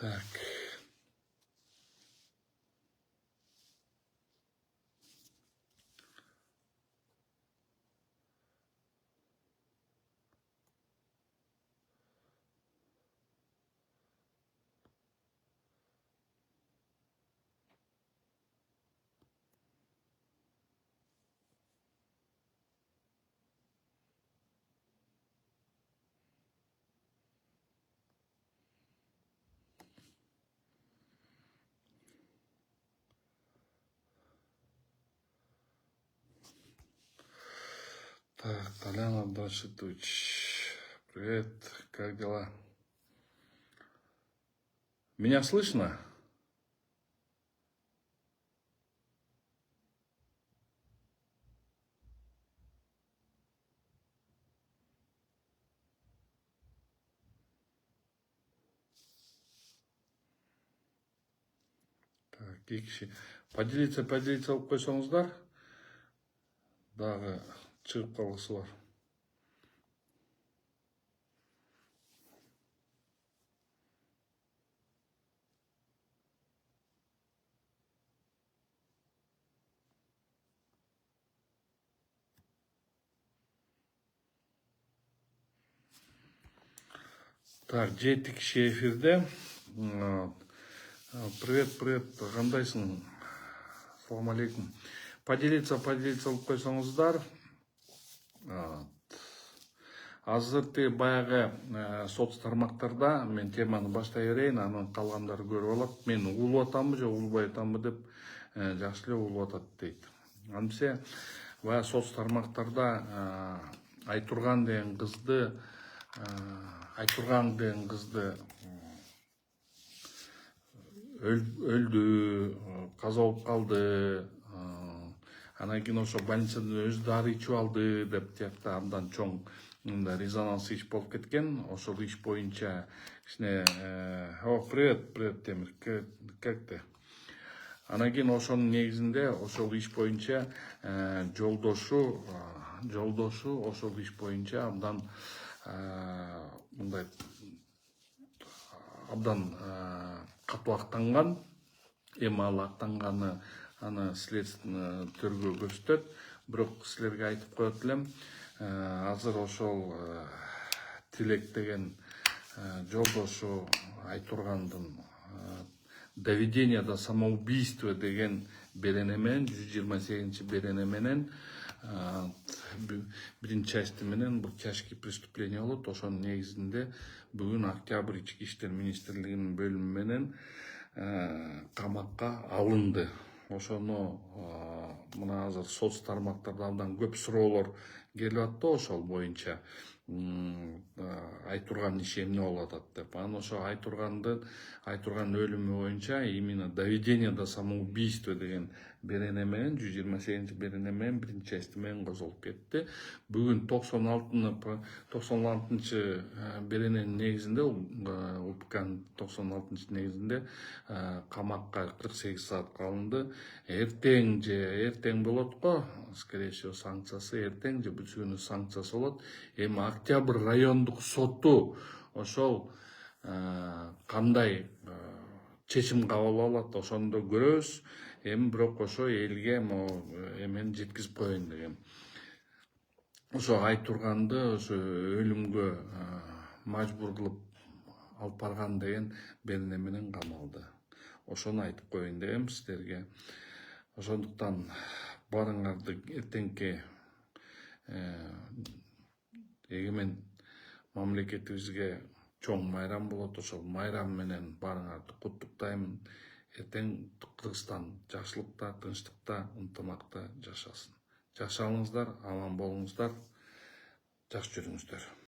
Так. Так, Толян Абдашитович, привет, как дела? Меня слышно? Так, киши. Поделиться алып койсоңуздар. Дагы чыгып калгысы бар. Так, 7 киши эфирде. Привет, кандайсың? Ассаламу алейкум. Поделиться алып койсоңуздар. Азыр баягы соц тармактарда мен теманы баштай берейин, анан калгандары көрүп алат. Мен угулуп атамбы же угулбай атамбы деп жакшы эле угулуп атат дейт. Антсе баягы соц тармактарда Айтурган деген кызды өлдү, каза болуп калды. Анан кийин ошо больницадан өзү дары ичип алды деп тиякта абдан чоң резонанс иш болуп кеткен. Ошол иш боюнча кичине привет, Темир, как ты? Анан кийин ошонун негизинде ошол иш боюнча жолдошу ошол иш боюнча абдан мындай абдан катуу актанган. Эми ал актанганы аны следственный тергөө көрсөтөт. Бирок силерге айтып коет элем, азыр ошол Тилек деген жолдошу Айтургандын доведение до самоубийства деген берене менен 128 берене менен биринчи части менен бул тяжкие преступления болот. Ошонун негизинде бүгүн Октябрь ички иштер министрлигинин бөлүмү менен камакка алынды. Ошону мына азыр соц тармактарда абдан көп суроолор келип атты ошол боюнча. Айтурган иши эмне болуп атат деп. Анан ошо Айтурган өлүмү боюнча именно доведение до самоубийства деген берене менен 128 берене менен биринчи части менен козголуп кетти. Бүгүн 96 берененин негизинде, УПКнын 96 негизинде камакка 48 саатка алынды. Эртең болот го, скорее всего, санкциясы эртең же бүтүнү санкциясы болот. Эми Октябрь райондук соту ошол кандай чечим кабыл алат, ошону да көрөбүз. Эми бирок ошо элге эмени жеткизип коеюн деген. Ошо Айтурганды ошо өлүмгө мажбур кылып алып барган деген берене менен камалды. Ошону айтып коеюн дегем сиздерге. Ошондуктан баарыңарды эртеңки эгемен мамлекетибизге чоң майрам болот. Ошол майрам менен баарыңарды куттуктайм. Эртең Кыргызстан жакшылыкта, тынчтыкта, ынтымакта жашасын. Жакшы алыңыздар, аман болуңуздар, жакшы жүрүңүздөр.